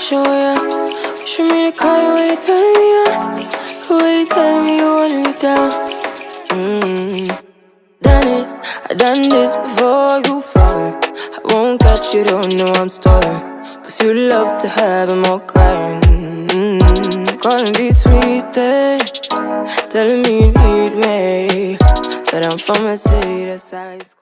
show ya. Wish me to call you when you turn me on. The way you tell me you want me down. Done it, I done this before you fall. I won't catch you, don't know I'm stalling. Cause you love to have them all crying. Calling me sweet, telling me you need me. But I'm from a city that's high school.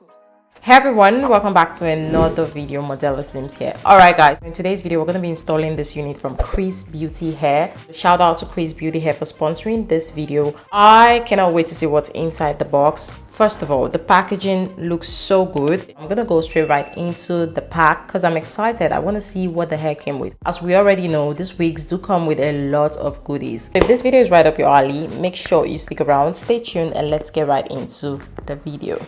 Hey everyone, welcome back to another video. Modella Sims here. Alright guys, in today's video we're going to be installing this unit from Xrsbeauty Hair. Shout out to Xrsbeauty Hair for sponsoring this video. I cannot wait to see what's inside the box. First of all, the packaging looks so good. I'm gonna go straight right into the pack because I'm excited. I want to see what the hair came with. As we already know, these wigs do come with a lot of goodies. If this video is right up your alley, make sure you stick around, stay tuned, and let's get right into the video.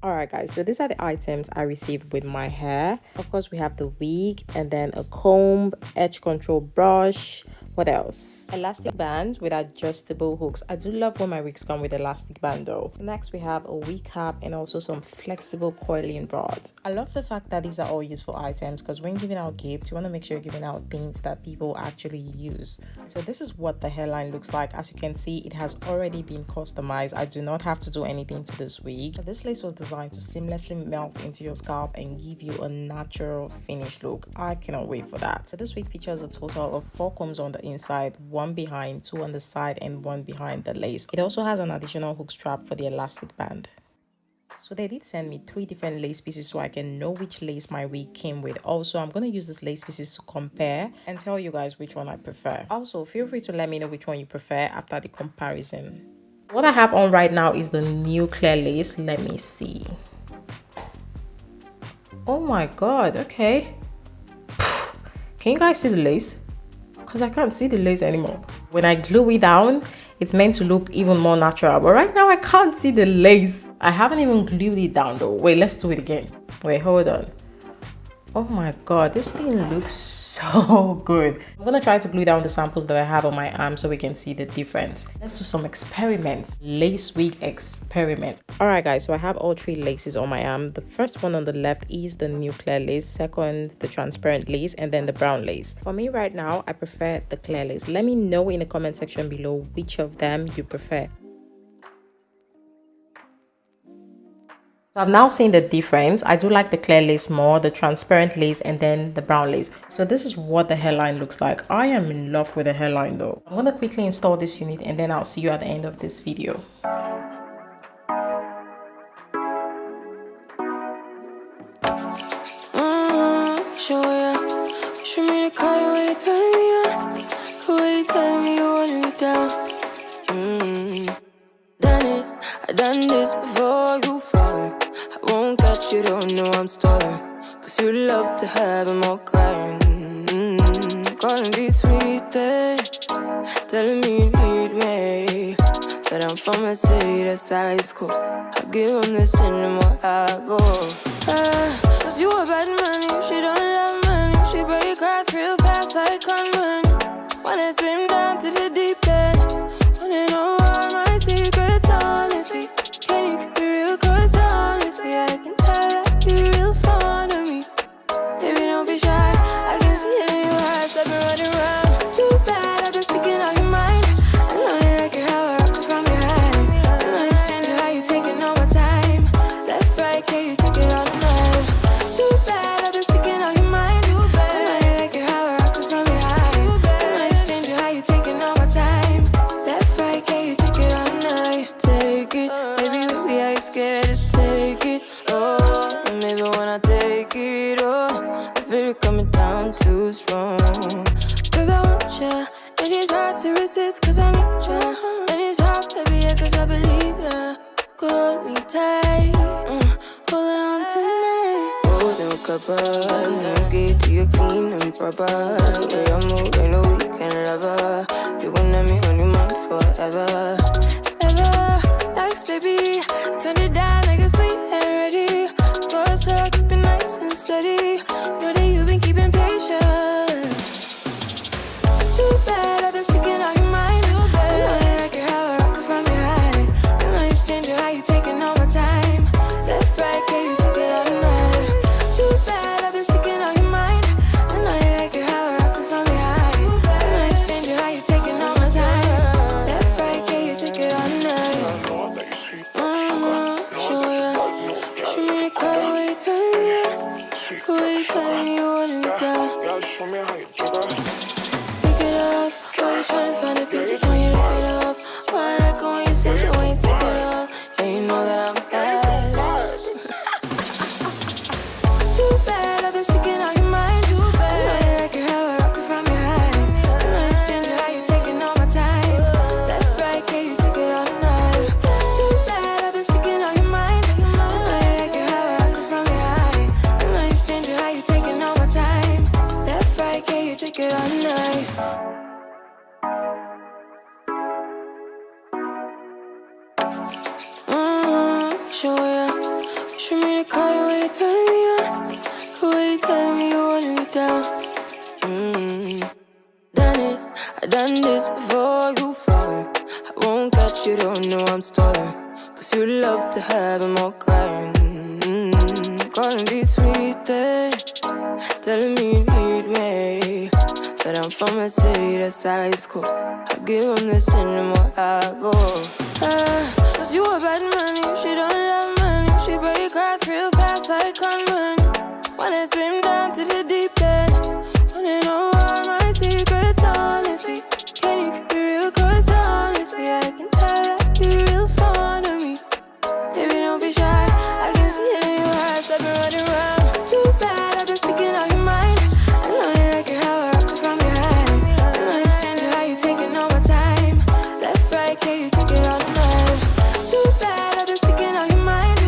Alright guys, so these are the items I received with my hair. Of course, we have the wig and then a comb, edge control brush. What else? Elastic bands with adjustable hooks. I do love when my wigs come with elastic band though. So next we have a wig cap and also some flexible coiling rods. I love the fact that these are all useful items because when giving out gifts, you want to make sure you're giving out things that people actually use. So this is what the hairline looks like. As you can see, it has already been customized. I do not have to do anything to this wig. So this lace was designed to seamlessly melt into your scalp and give you a natural finished look. I cannot wait for that. So this wig features a total of 4 combs on the inside, 1 behind, 2 on the side, and 1 behind the lace. It also has an additional hook strap for the elastic band. So they did send me 3 different lace pieces so I can know which lace my wig came with. Also, I'm going to use these lace pieces to compare and tell you guys which one I prefer. Also, feel free to let me know which one you prefer after the comparison. What I have on right now is the new clear lace. Let me see. Oh my god, okay. Can you guys see the lace? Because I can't see the lace anymore. When I glue it down, it's meant to look even more natural, but right now I can't see the lace. I haven't even glued it down though. Wait, let's do it again. Wait, hold on. Oh my god, this thing looks so good. I'm gonna try to glue down the samples that I have on my arm so we can see the difference. Let's do some experiments. Lace wig experiment. Alright guys, so I have all 3 laces on my arm. The first one on the left is the new clear lace, second the transparent lace, and then the brown lace. For me right now, I prefer the clear lace. Let me know in the comment section below which of them you prefer. So I've now seen the difference. I do like the clear lace more, the transparent lace, and then the brown lace. So this is what the hairline looks like. I am in love with the hairline though. I'm going to quickly install this unit and then I'll see you at the end of this video. Show ya. Wish me to call you when you turn me on. The way you tell me you want me down. Done it, I done this before you fall. I won't catch you, don't know I'm stalling. Cause you love to have them all crying. Calling me sweet, telling me you need me. But I'm from a city that's high school. I give them this and the more I go. Cause you a bad man, she don't love money. She break grass real fast like conman. Wanna swim down to the deep end. Wanna know all my secrets, honestly. Can you keep it real? Cause honestly, I can tell that you're real fond of me. Baby, don't be shy, I can see it in your eyes. I've been running around. Too bad, I've been sticking out your mind. I know you like it how I rock it from behind. I know you stand it how you taking all my time. Left, right, can you take it all night? Too bad, I've been sticking out your mind. I know you like it how I rock it from behind. I know you stand it how you taking all my time. Left, right, can you take it all night? Take it, baby, with me, I ain't scared to take it. Oh, and maybe when I take it, oh, I feel it coming down too strong. Cause I want ya, and it's hard to resist. Cause I need ya, and it's hard, baby, yeah, cause I believe ya. Hold me tight, holding on tonight. Golden cuppa, get to you clean and proper. Way I move, I know we can love her. You gon' let me on your mind forever. Ever, thanks, baby. Turn it down like a sweet and ready. Go slow, keep it nice and steady. Know that you've been keeping patience. Too bad, I've been sticking out your mind. I know you like it how I rock it from behind. I know you stand it how you taking all my time. Left, right, can you take it all night? Too bad, I've been sticking out your mind. I know you like it how I rock it from the way you tell me you want me down. Yeah, show me how you jigger. Pick it up, why you tryna find the pieces when you lift it up? Why I like it when you sit it when you take it up? And you know that I'm bad. Too bad, I've been sticking out your mind. I know you like it how I rock it from behind. I know you stand it how you taking all my time. Left, right, can you take it all night? Too bad, I've been sticking out your mind. I know you like it how I rock it from behind. I know you stand it how you taking all my time. Left, right, can you take it all night? Show ya. You show me the car, the way you turn me on, the way you tell me you want me down. Done it, I done this before you fall. I won't catch you, don't know I'm stalling. Cause you love to have them all crying. Calling me sweet, telling me you need me. But I'm from a city that's high school. I give them this anymore, I go. Cause you a bad money, she don't love money. She break grass real fast like conman. Wanna swim down to the deep end. Wanna know all my secrets, honestly. Can you keep it real? Cause honestly, I can tell that you're real fond of me. Baby, don't be shy, I can see it in your eyes. I've been running around. Too bad, I've been sticking out your mind. I know you like it how I rock it from behind. I know you stand it how you taking all my time. Left, right, can you take it all night? Too bad, I've been sticking out your mind. I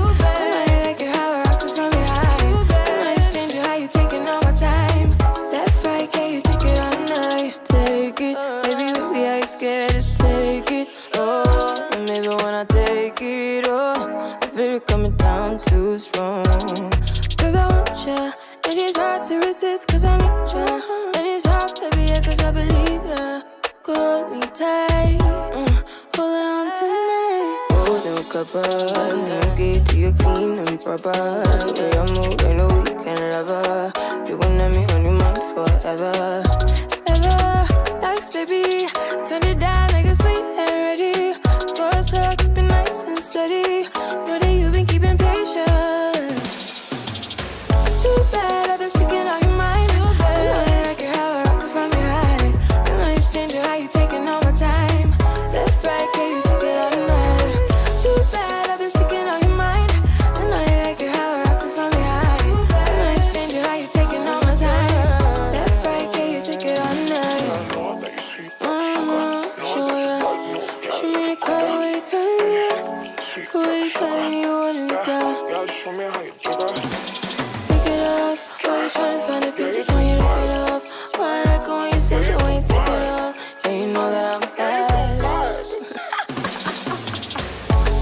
know you like it how I rock it from behind. I know you stand it how you taking all my time. Left, right, can you take it all night? Take it, baby, baby, I ain't scared to take it. Oh, and maybe when I take it, oh, I feel it coming down too strong. Cause I want ya, and it's hard to resist. Cause I need ya, and it's hard, baby, yeah, cause I believe ya. Hold me tight, holding on tonight. Holding a couple, get to you clean and proper. Yeah, I'm moving, no weekend lover. You gon' let me on your mind forever. Ever, thanks, baby. Turn it down like a sweet and ready. Go slow, keep it nice and steady. Know that you've been keeping patience. Too bad, I've been sticking out your mind. I know you like it how I rock it from behind. I know you stand it how you taking all my time. Left, right, can you take it all night? Too bad, I've been sticking out your mind. I know you like it how I rock it from behind. I know you stand it how you taking all my time. Left, right, can you take it all night? I know that you sweet. Show ya. Show me the car, the way you turn me on, the way you tell me you want me down. Yeah, show me how you jigger. Pick it up, why you tryna find the pieces when you lift it up? Why I like it when you sit it when you take it up? And you know that I'm bad.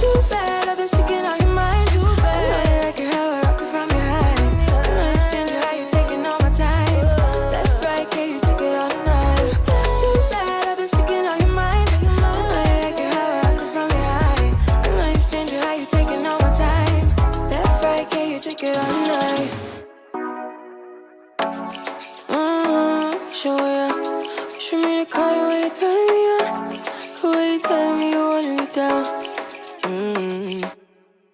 Too bad, I've been sticking out your mind. I know you like it how I rock it from behind. I know you stand it how you taking all my time. Left, right, can you take it all night? Too bad, I've been sticking out your mind. I know you like it how I rock it from behind. I know you stand it how you taking all my time. Left, right, can you take it all night? Show ya. You show me the car, the way you turn me on, the way you tell me you want me down.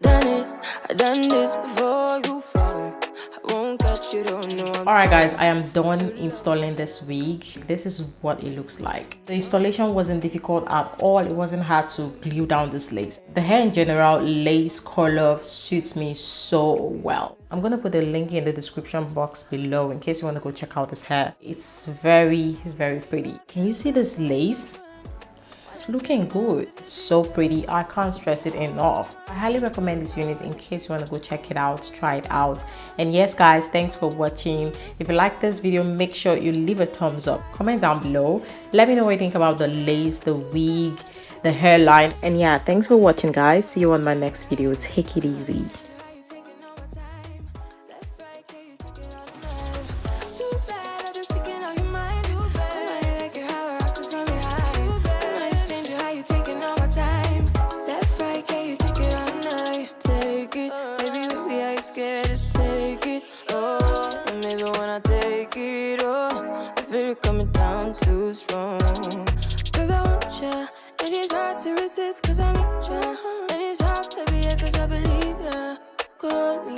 Done it, I done this before you fall. I won't catch you, don't know I'm Alright guys, I am done installing this wig. This is what it looks like. The installation wasn't difficult at all. It wasn't hard to glue down this lace. The hair in general, lace color suits me so well. I'm gonna put a link in the description box below in case you want to go check out this hair. It's very, very pretty. Can you see this lace? It's looking good. It's so pretty. I can't stress it enough. I highly recommend this unit in case you want to go check it out, try it out. And yes guys, thanks for watching. If you like this video, make sure you leave a thumbs up. Comment down below. Let me know what you think about the lace, the wig, the hairline. And yeah, thanks for watching guys. See you on my next video. Take it easy. Coming down too strong. Cause I want ya, and it's hard to resist. Cause I need ya, and it's hard, baby, yeah, cause I believe ya. Call me.